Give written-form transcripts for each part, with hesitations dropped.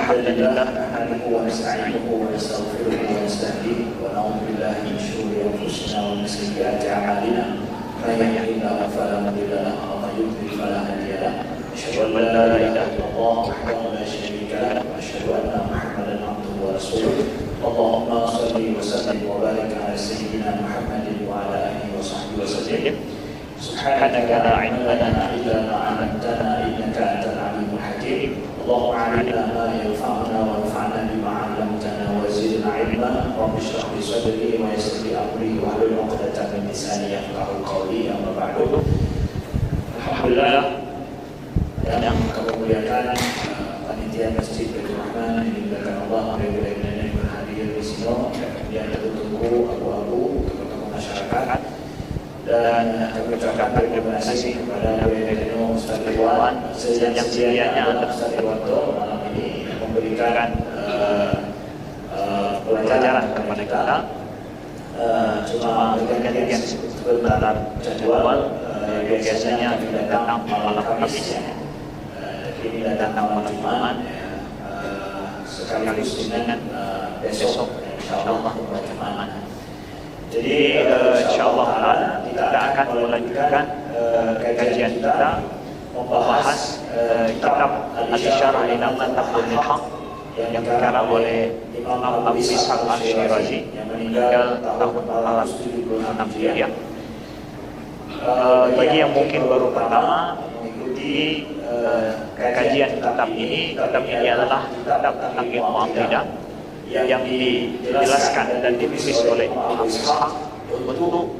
Alhamdulillah nahmaduhu wa nasta'inuhu wa nastaghfiruhu wa nastahdihi wa na'udzu billahi min shururi anfusina wa min sayyiati a'malina. Man yahdihillahu fala mudilla lahu wa man yudlil fala hadiya lahu. Asyhadu an la ilaha illallah wahdahu la syarika lahu wa asyhadu anna Muhammadan abduhu wa rasuluh. Allahumma shalli wa sallim wa barik ala sayyidina Muhammadin wa ala alihi wa sahbihi wa sallim. Subhanaka la ilma lana illa ma 'allamtana innaka antal alimul hakim. اللهم علمنا ما ينفعنا وانفعنا بما علمتنا وزدنا علما رب اشرح لي صدري ويسر لي امري واحلل عقدة من لساني يفقهوا قولي اما بعد. Alhamdulillah yang kami muliakan panitia Masjid Baitur Rahman yang dimuliakan Allah, beliau-beliau yang berhadir di sini, yang tertunggu abu-abu tokoh masyarakat, dan kami ucapkan terima kasih kepada Beliau Ustaz Ridwan sejak-jakianya Ustaz Ridwanto malam ini memberikan pelajaran kepada kita. Cuma gantian sebentar jadwal, biasanya kita datang malam Kamis, ini datang malam Jumat, sekaligus dengan besok insyaallah malam Jumat. Jadi insyaallah kita akan melanjutkan kajian kita membahas kitab Al-Isyarah ila Madhabul Haq yang dikarang oleh Imam Abu Ishaq Al-Syirazi yang meninggal tahun 476 Hijriah. Bagi yang mungkin baru pertama mengikuti kajian kitab ini adalah kitab tentang ilmu akidah yang dijelaskan dan ditulis oleh Imam Abu Ishaq untuk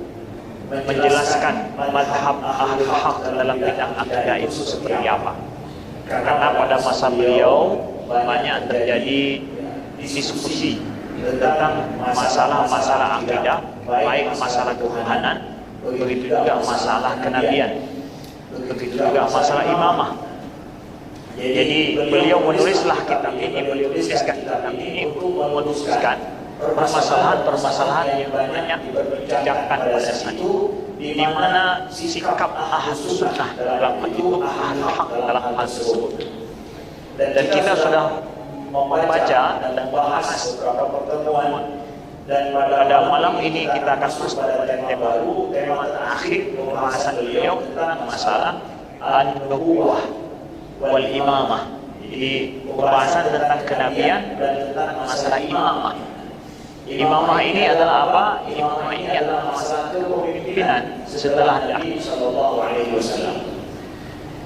menjelaskan madhab ahlul haq dalam bidang akidah itu seperti apa. Karena pada masa beliau banyak terjadi diskusi tentang masalah-masalah akidah, baik masalah ketuhanan, begitu juga masalah kenabian, begitu juga masalah imamah. Jadi beliau menulislah kitab ini, beliau tuliskan kitab ini untuk memutuskan permasalahan-permasalahan yang banyak diperbincangkan pada saat itu, di mana sikap ahlus sunnah dalam hal itu, ahlul haq dalam hal tersebut. Dan kita sudah membaca dan membahas beberapa pertemuan, dan pada malam ini kita akan masuk pada tema baru, tema terakhir pembahasan beliau tentang masalah an-nubuwah wal imamah. Jadi pembahasan tentang kenabian dan tentang masalah imamah. Imamah ini adalah apa? Imamah ini adalah masalah kepemimpinan setelah Nabi sallallahu alaihi wasallam.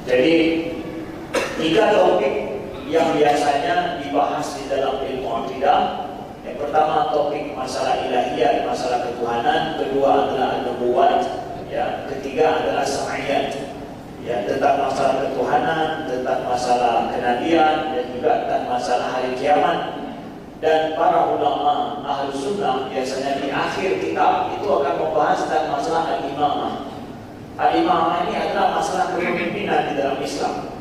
Jadi tiga topik yang biasanya dibahas di dalam ilmu akidah. Yang pertama topik masalah ilahiyat, masalah ketuhanan, kedua adalah an-nubuwat, ya, ketiga adalah sam'iyat. Ya, tentang masalah ketuhanan, tentang masalah kenabian, dan juga tentang masalah hari kiamat. Dan para ulama ahlus sunnah biasanya di akhir kitab itu akan membahas tentang masalah al-imamah. Al-imamah ini adalah masalah kepemimpinan di dalam Islam.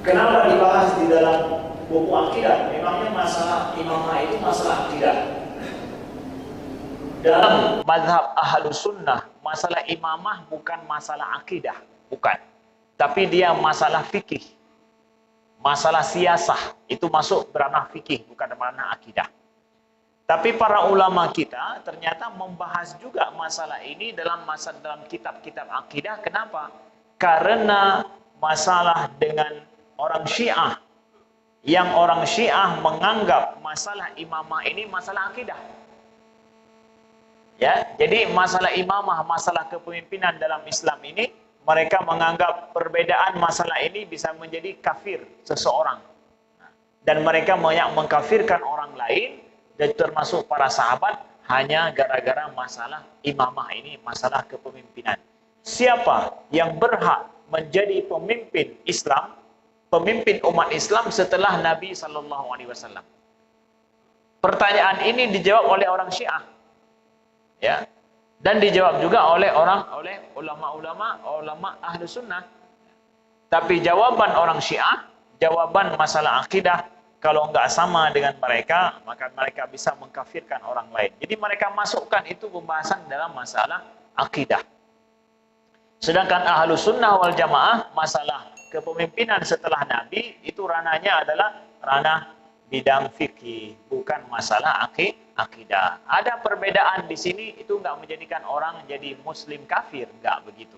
Kenapa dibahas di dalam buku akidah? Memangnya masalah imamah itu masalah akidah. Dalam mazhab ahlus sunnah, masalah imamah bukan masalah akidah. Bukan, tapi dia masalah fikih, masalah siasah, itu masuk ranah fikih, bukan ranah akidah. Tapi para ulama kita ternyata membahas juga masalah ini dalam kitab-kitab akidah. Kenapa? Karena masalah dengan orang Syiah, yang orang Syiah menganggap masalah imamah ini masalah akidah. Ya, jadi masalah imamah, masalah kepemimpinan dalam Islam ini, mereka menganggap perbedaan masalah ini bisa menjadi kafir seseorang. Dan mereka mengkafirkan orang lain, dan termasuk para sahabat, hanya gara-gara masalah imamah ini, masalah kepemimpinan. Siapa yang berhak menjadi pemimpin Islam, pemimpin umat Islam setelah Nabi SAW? Pertanyaan ini dijawab oleh orang Syiah. Ya. Dan dijawab juga oleh ulama ahlus sunnah. Tapi jawaban orang Syiah, jawaban masalah akidah, kalau enggak sama dengan mereka, maka mereka bisa mengkafirkan orang lain. Jadi mereka masukkan itu pembahasan dalam masalah akidah. Sedangkan ahlus sunnah wal jamaah, masalah kepemimpinan setelah Nabi itu ranahnya adalah ranah bidang fikih, bukan masalah akidah. Ada perbedaan di sini, itu enggak menjadikan orang jadi muslim kafir, enggak begitu.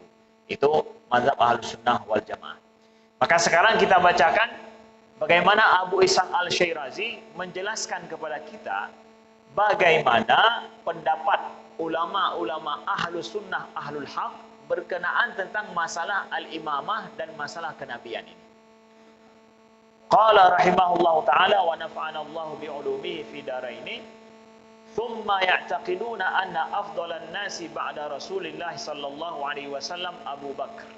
Itu mazhab Ahlus Sunnah wal Jamaah. Maka sekarang kita bacakan bagaimana Abu Ishaq Al-Syirazi menjelaskan kepada kita bagaimana pendapat ulama-ulama Ahlus Sunnah Ahlul Haq berkenaan tentang masalah al-imamah dan masalah kenabian ini. Qala rahimahullahu ta'ala wa nafa'ana Allah bi'ulumihi fi daraini. Thumma ya'taqiduna anna afdalan nasi ba'da Rasulillah sallallahu alaihi wasallam Abu Bakar,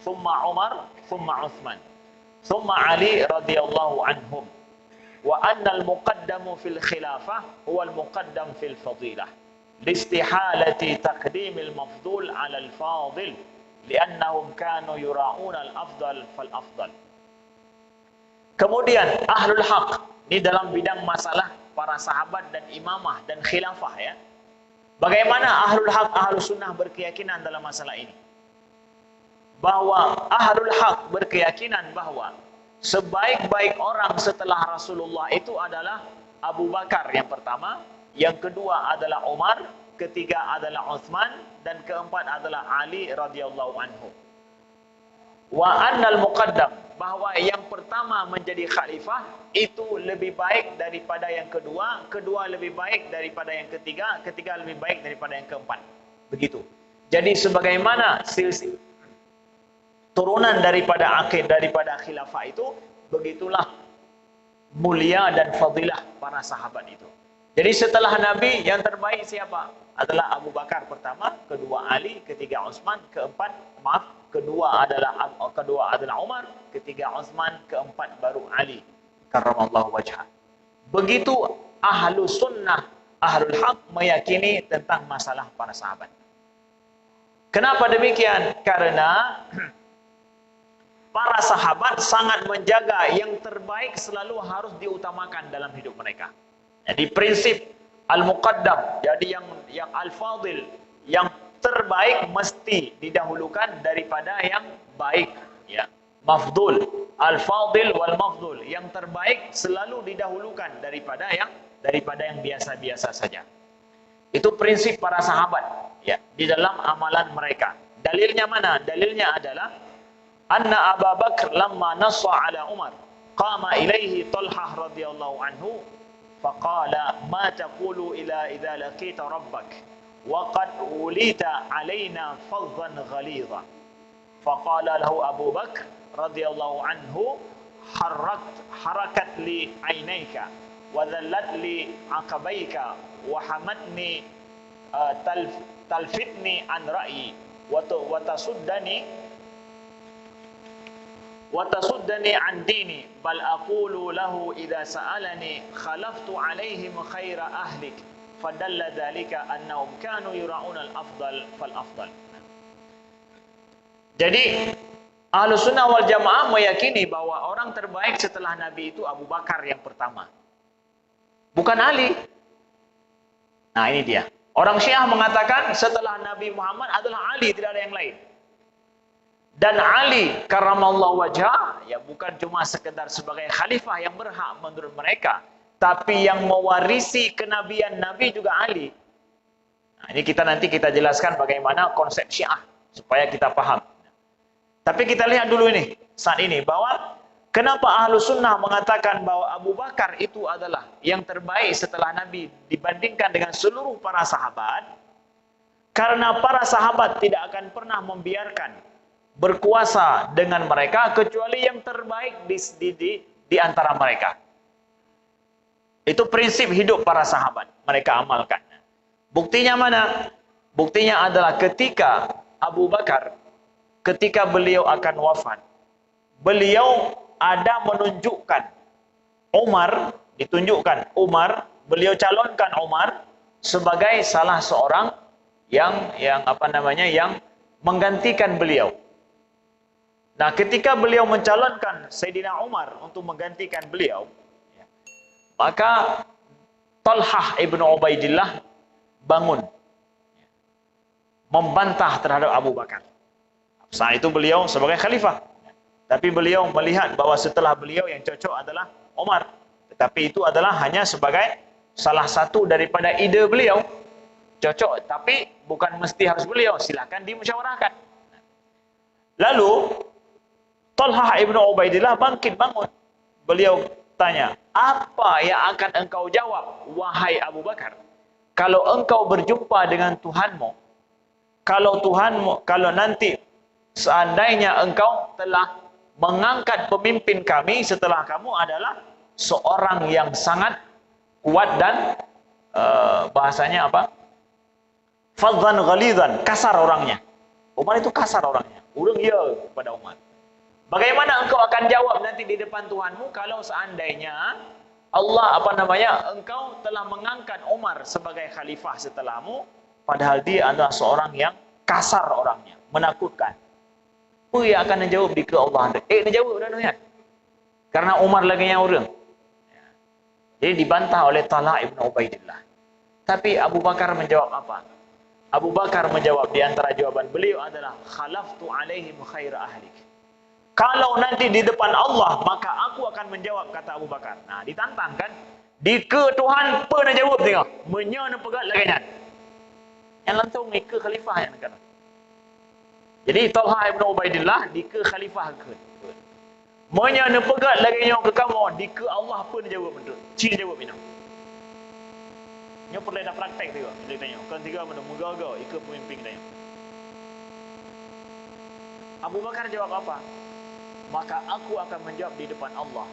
thumma Umar, thumma Uthman, thumma Ali radhiyallahu anhum, wa anna al-muqaddamu fil khilafah huwa al-muqaddam fil fadilah listihalati taqdimil mafdul 'ala al-fadil li'annahum kanu yura'una al-afdal fal afdal. Kemudian Ahlul Haq ini dalam bidang masalah para sahabat dan imamah dan khilafah ya. Bagaimana Ahlul Haq Ahlus Sunnah berkeyakinan dalam masalah ini? Bahwa Ahlul Haq berkeyakinan bahwa sebaik-baik orang setelah Rasulullah itu adalah Abu Bakar yang pertama, yang kedua adalah Umar, ketiga adalah Uthman, dan keempat adalah Ali radhiyallahu anhu. Wa annal muqaddam, bahwa yang pertama menjadi khalifah itu lebih baik daripada yang kedua, kedua lebih baik daripada yang ketiga, ketiga lebih baik daripada yang keempat. Begitu. Jadi sebagaimana silsilah turunan daripada akhir daripada khilafah itu, begitulah mulia dan fadilah para sahabat itu. Jadi setelah Nabi yang terbaik siapa? Adalah Abu Bakar pertama, kedua Ali, ketiga Utsman, kedua adalah Umar, ketiga Utsman, keempat baru Ali karramallahu wajhah. Begitu Ahlus Sunnah Ahlul Haq meyakini tentang masalah para sahabat. Kenapa demikian? Karena para sahabat sangat menjaga yang terbaik selalu harus diutamakan dalam hidup mereka. Jadi prinsip al-muqaddam, jadi yang al-fadil, yang terbaik mesti didahulukan daripada yang baik ya. Mafdul, al-fadil wal mafdul, yang terbaik selalu didahulukan daripada yang biasa-biasa saja. Itu prinsip para sahabat ya di dalam amalan mereka. Dalilnya mana? Dalilnya adalah anna Abu Bakar lamma nassa ala Umar qama ilaihi Talhah radhiyallahu anhu faqala ma taqulu ila idza laqita rabbak wa qad ulita alaina fadhan ghalidha faqala lahu Abu Bakar radhiyallahu anhu harakat li ainayka wa dhallat li aqabayka wa hamatni talfitni an ra'yi wa tasuddani an dini bal aqulu lahu idza sa'alani khalaftu alaihim khaira ahlik fadalla dhalika annahum kanu yura'una al-afdal fal afdal. Jadi Ahlus Sunnah wal Jamaah meyakini bahwa orang terbaik setelah Nabi itu Abu Bakar yang pertama, bukan Ali. Nah ini dia. Orang Syiah mengatakan setelah Nabi Muhammad adalah Ali, tidak ada yang lain. Dan Ali karramallahu wajhah ya bukan cuma sekedar sebagai khalifah yang berhak menurut mereka, tapi yang mewarisi kenabian Nabi juga Ali. Nah, ini nanti kita jelaskan bagaimana konsep Syiah supaya kita paham. Tapi kita lihat dulu ini saat ini bahwa kenapa Ahlus Sunnah mengatakan bahwa Abu Bakar itu adalah yang terbaik setelah Nabi dibandingkan dengan seluruh para sahabat? Karena para sahabat tidak akan pernah membiarkan berkuasa dengan mereka kecuali yang terbaik di antara mereka. Itu prinsip hidup para sahabat, mereka amalkan. Buktinya mana? Buktinya adalah ketika Abu Bakar, ketika beliau akan wafat, beliau ada menunjukkan Umar, beliau calonkan Umar sebagai salah seorang yang menggantikan beliau. Nah, ketika beliau mencalonkan Sayyidina Umar untuk menggantikan beliau, maka Talhah ibn Ubaidillah bangun membantah terhadap Abu Bakar. Saat itu beliau sebagai khalifah. Tapi beliau melihat bahwa setelah beliau yang cocok adalah Umar. Tetapi itu adalah hanya sebagai salah satu daripada ide beliau. Cocok, tapi bukan mesti harus beliau. Silakan dimusyawarahkan. Lalu Talhah ibn Ubaidillah bangkit bangun. Beliau tanya, apa yang akan engkau jawab, wahai Abu Bakar? Kalau engkau berjumpa dengan Tuhanmu, kalau nanti seandainya engkau telah mengangkat pemimpin kami setelah kamu adalah seorang yang sangat kuat dan bahasanya apa? Fadhan ghalidhan, kasar orangnya. Umar itu kasar orangnya. Urang ya kepada Umar. Bagaimana engkau akan jawab nanti di depan Tuhanmu kalau seandainya Allah engkau telah mengangkat Umar sebagai khalifah setelahmu, padahal dia adalah seorang yang kasar orangnya, menakutkan. Apa yang akan menjawab di ke Allah? Menjawab dah ya. Karena Umar lagi yang orang. Jadi dibantah oleh Talha ibn Ubaidillah. Tapi Abu Bakar menjawab apa? Abu Bakar menjawab, di antara jawaban beliau adalah khalaftu alaihim khaira ahlik. Kalau nanti di depan Allah, maka aku akan menjawab, kata Abu Bakar. Nah, ditantang kan? Di ke Tuhan, apa nak jawab tengok? Menyana pegat lagi nak. Yang langsung ni ke khalifah yang nak. Jadi Talha ibn Ubaidillah di ke khalifah ke. Menyana pegat lagi nyok ke kamu, di ke Allah apa nak jawab betul? Cina jawab minum. Nyo perlu ada praktek tu. Dia tanya, kan tiga mana muga-muga ikut pemimpin dia. Abu Bakar jawab apa? Maka aku akan menjawab di depan Allah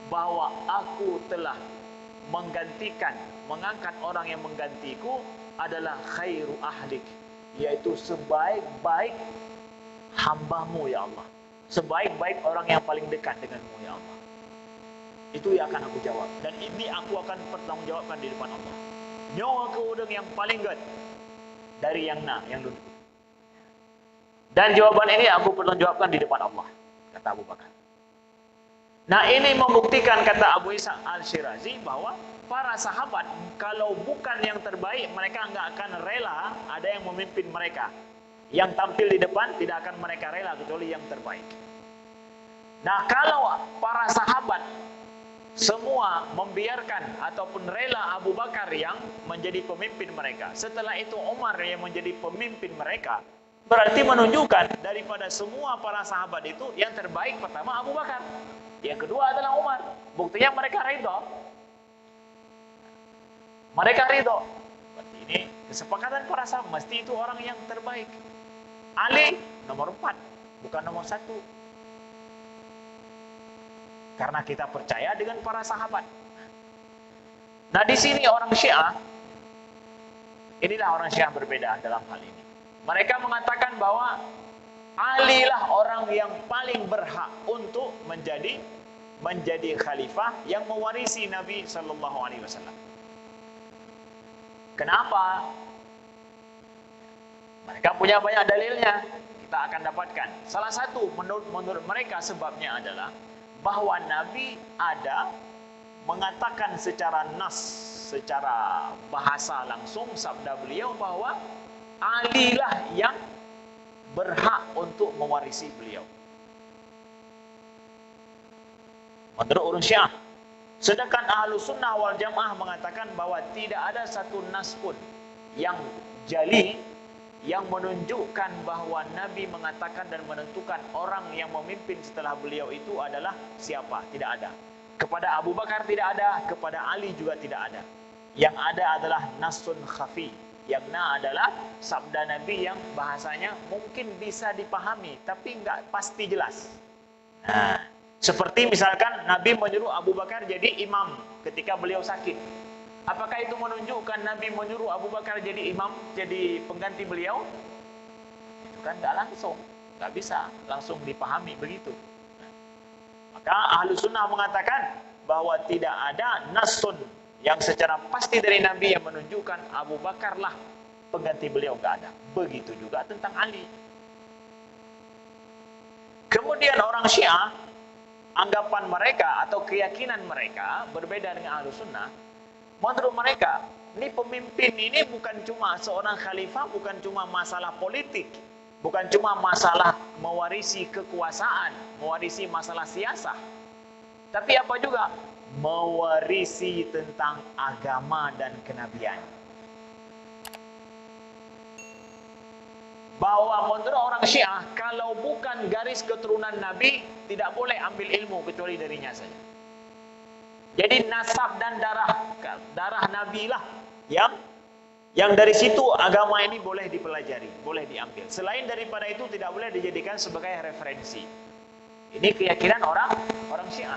bahwa aku telah mengangkat orang yang menggantiku adalah khairu ahlik, yaitu sebaik-baik hambamu ya Allah, sebaik-baik orang yang paling dekat denganmu ya Allah. Itu yang akan aku jawab, dan ini aku akan bertanggungjawabkan di depan Allah. Nyawa ke udang yang paling gad dari yang luntur. Dan jawaban ini aku pertanggungjawabkan di depan Allah, kata Abu Bakar. Nah, ini membuktikan, kata Abu Isa Al-Shirazi, bahwa para sahabat kalau bukan yang terbaik, mereka enggak akan rela ada yang memimpin mereka. Yang tampil di depan tidak akan mereka rela kecuali yang terbaik. Nah, kalau para sahabat semua membiarkan ataupun rela Abu Bakar yang menjadi pemimpin mereka, setelah itu Umar yang menjadi pemimpin mereka, berarti menunjukkan daripada semua para sahabat itu yang terbaik pertama Abu Bakar, yang kedua adalah Umar. Buktinya mereka ridho. Berarti ini kesepakatan para sahabat, mesti itu orang yang terbaik. Ali nomor 4, bukan nomor 1. Karena kita percaya dengan para sahabat. Nah, di sini orang Syiah, inilah orang Syiah berbeda dalam hal ini. Mereka mengatakan bahwa Ali lah orang yang paling berhak untuk menjadi khalifah yang mewarisi Nabi sallallahu alaihi wasallam. Kenapa? Mereka punya banyak dalilnya. Kita akan dapatkan. Salah satu menurut mereka sebabnya adalah bahwa Nabi ada mengatakan secara nas, secara bahasa langsung sabda beliau bahwa Ali lah yang berhak untuk mewarisi beliau. Menurut orang Syiah. Sedangkan Ahlus Sunnah wal Jamaah mengatakan bahwa tidak ada satu nas pun yang jali yang menunjukkan bahwa Nabi mengatakan dan menentukan orang yang memimpin setelah beliau itu adalah siapa. Tidak ada. Kepada Abu Bakar tidak ada, kepada Ali juga tidak ada. Yang ada adalah nasun khafi. Yang adalah sabda Nabi yang bahasanya mungkin bisa dipahami, tapi enggak pasti jelas. Nah, seperti misalkan Nabi menyuruh Abu Bakar jadi imam ketika beliau sakit. Apakah itu menunjukkan Nabi menyuruh Abu Bakar jadi imam, jadi pengganti beliau? Itu kan enggak langsung, enggak bisa langsung dipahami begitu. Maka Ahlus Sunnah mengatakan bahwa tidak ada nasun yang secara pasti dari Nabi yang menunjukkan Abu Bakar lah pengganti beliau, enggak ada. Begitu juga tentang Ali. Kemudian orang Syiah, anggapan mereka atau keyakinan mereka berbeda dengan Ahlus Sunnah. Menurut mereka, ini pemimpin ini bukan cuma seorang khalifah, bukan cuma masalah politik. Bukan cuma masalah mewarisi kekuasaan, mewarisi masalah siasah, tapi apa juga? Mewarisi tentang agama dan kenabian. Bahwa menurut orang Syiah, kalau bukan garis keturunan Nabi, tidak boleh ambil ilmu kecuali darinya saja. Jadi nasab dan darah Nabi lah yang dari situ agama ini boleh dipelajari, boleh diambil. Selain daripada itu tidak boleh dijadikan sebagai referensi. Ini keyakinan orang Syiah.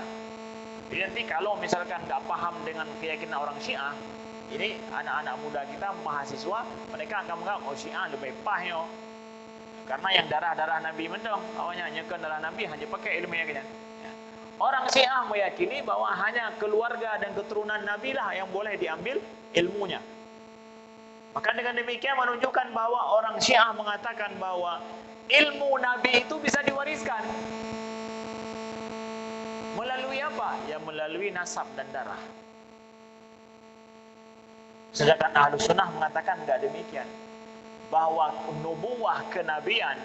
Jadi nanti kalau misalkan nggak paham dengan keyakinan orang Syiah, ini anak-anak muda kita, mahasiswa, mereka akan menganggap, oh Syiah lebih pahyo. Karena yang darah Nabi mendong, awalnya nyekan darah Nabi hanya pakai ilmu yang orang Syiah meyakini bahwa hanya keluarga dan keturunan Nabi lah yang boleh diambil ilmunya. Maka dengan demikian menunjukkan bahwa orang Syiah mengatakan bahwa ilmu Nabi itu bisa diwariskan. Melalui apa? Ya melalui nasab dan darah. Sedangkan Ahlus Sunnah mengatakan enggak demikian. Bahwa nubuwah kenabian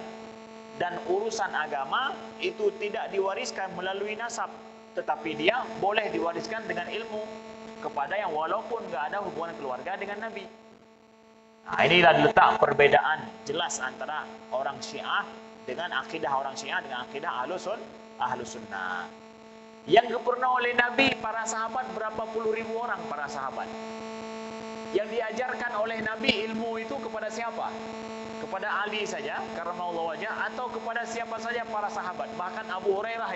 dan urusan agama itu tidak diwariskan melalui nasab, tetapi dia boleh diwariskan dengan ilmu kepada yang walaupun enggak ada hubungan keluarga dengan Nabi. Nah, inilah letak perbedaan jelas antara orang Syiah dengan akidah orang Syiah dengan akidah Ahlus Sunnah. Yang dipernah oleh Nabi, para sahabat berapa puluh ribu orang para sahabat. Yang diajarkan oleh Nabi ilmu itu kepada siapa? Kepada Ali saja, karramallahu wajhah, atau kepada siapa saja para sahabat. Bahkan Abu Hurairah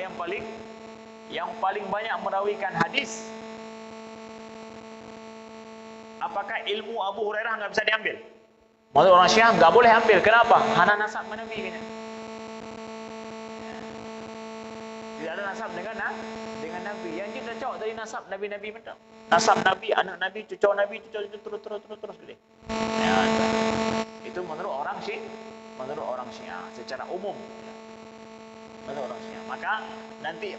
yang paling banyak merawikan hadis. Apakah ilmu Abu Hurairah nggak bisa diambil? Menurut orang Syiah nggak boleh ambil. Kenapa? Hana nasab Nabi ini. Tidak ada nasab dengan Nabi. Yang kita cocok dari nasab Nabi betul. Nasab Nabi, anak Nabi, cucu Nabi, terus gitu. Ya, itu menurut orang Syiah secara umum. Menurut orang Syiah. Maka nanti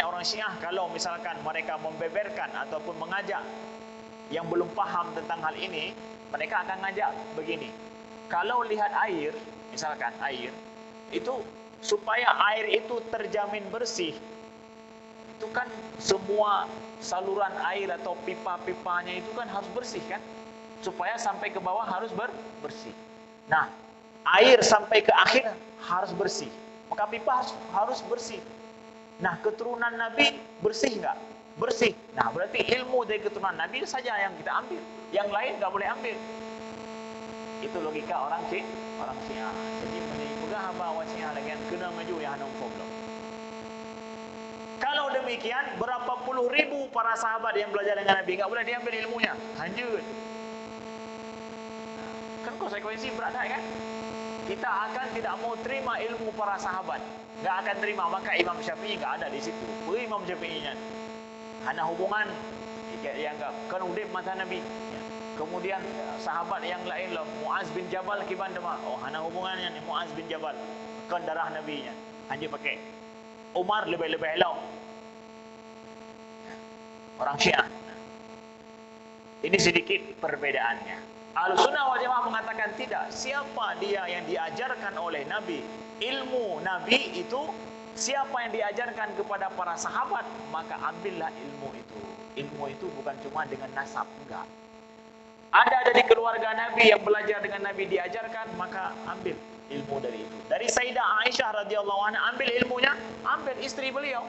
orang Syiah kalau misalkan mereka membeberkan ataupun mengajak yang belum paham tentang hal ini, mereka akan ngajak begini. Kalau lihat air, misalkan air, itu supaya air itu terjamin bersih, itu kan semua saluran air atau pipa-pipanya itu kan harus bersih kan? Supaya sampai ke bawah harus bersih. Nah, air sampai ke akhir harus bersih. Maka pipa harus bersih. Nah, keturunan Nabi bersih enggak? Bersih. Nah, berarti ilmu dari keturunan Nabi saja yang kita ambil. Yang lain enggak boleh ambil. Itu logika orang Syiah. Jadi menipugah apa awak Syiah lagi kena maju yang hanum problem. Kalau demikian, berapa puluh ribu para sahabat yang belajar dengan Nabi enggak boleh diambil ilmunya. Lanjut. Kan konsekuensi berat kan? Kita akan tidak mau terima ilmu para sahabat. Enggak akan terima. Maka Imam Syafi'i enggak ada di situ. Imam Syafi'inya hanya hubungan yang kan udip mata Nabi. Kemudian sahabat yang lain lah, Muaz bin Jabal kiban dema. Oh, hanya hubungannya ni Muaz bin Jabal kan darah Nabi-nya. Hanya pakai Umar lebih-lebih elok. Orang Syiah. Ini sedikit perbedaannya. Ahlussunnah wal Jamaah mengatakan tidak. Siapa dia yang diajarkan oleh Nabi, ilmu Nabi itu siapa yang diajarkan kepada para sahabat, maka ambillah ilmu itu. Ilmu itu bukan cuma dengan nasab, enggak. Ada dari keluarga Nabi yang belajar dengan Nabi diajarkan, maka ambil ilmu dari itu. Dari Sayyidah Aisyah radhiyallahu anha ambil ilmunya, ambil istri beliau.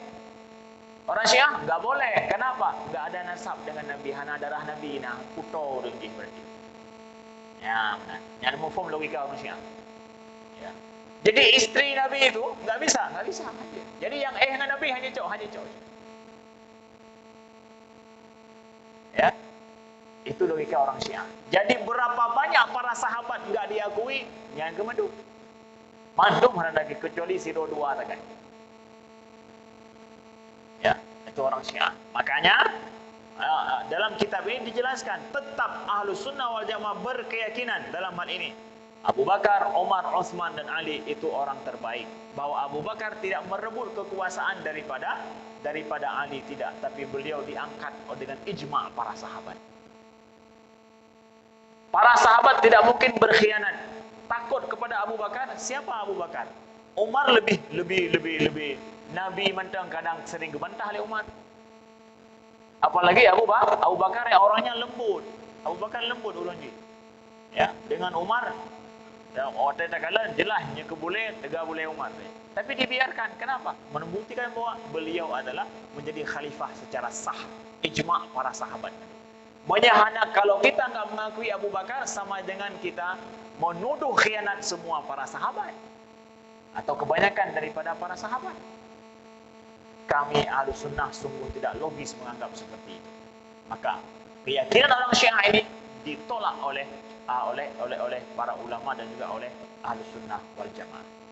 Orang Syiah enggak boleh. Kenapa? Enggak ada nasab dengan Nabi, hana darah Nabi nah puto dengki berarti. Ya, benar. Yang mufhum logika orang Syiah. Ya. Jadi istri Nabi itu enggak bisa. Jadi yang dengan Nabi hanya cowok. Ya. Itu logika orang Syiah. Jadi berapa banyak para sahabat enggak diakui yang kemadu. Mandum hana lagi kecuali si dua kan. Ya, itu orang Syiah. Makanya dalam kitab ini dijelaskan tetap Ahlus Sunnah wal Jamaah berkeyakinan dalam hal ini. Abu Bakar, Umar, Utsman dan Ali itu orang terbaik. Bahwa Abu Bakar tidak merebut kekuasaan daripada Ali, tidak, tapi beliau diangkat dengan ijma' para sahabat. Para sahabat tidak mungkin berkhianat. takut kepada Abu Bakar. Siapa Abu Bakar? Umar lebih. Nabi mentang kadang sering gebantah oleh Umar. Apalagi Abu Bakar yang orangnya lembut. Abu Bakar lembut orangnya. Ya, dengan Umar, ya, orang tak kala jelasnya keboleh, tegak boleh Umar. Tapi dibiarkan. Kenapa? Membuktikan bahwa beliau adalah menjadi khalifah secara sah. Ijma' para sahabat. Maknanya kalau kita enggak mengakui Abu Bakar, sama dengan kita menuduh khianat semua para sahabat. Atau kebanyakan daripada para sahabat. Kami Ahlus Sunnah sungguh tidak logis menganggap seperti itu. Maka keyakinan orang Syiah ini ditolak oleh para ulama dan juga oleh Ahlus Sunnah wal Jamaah.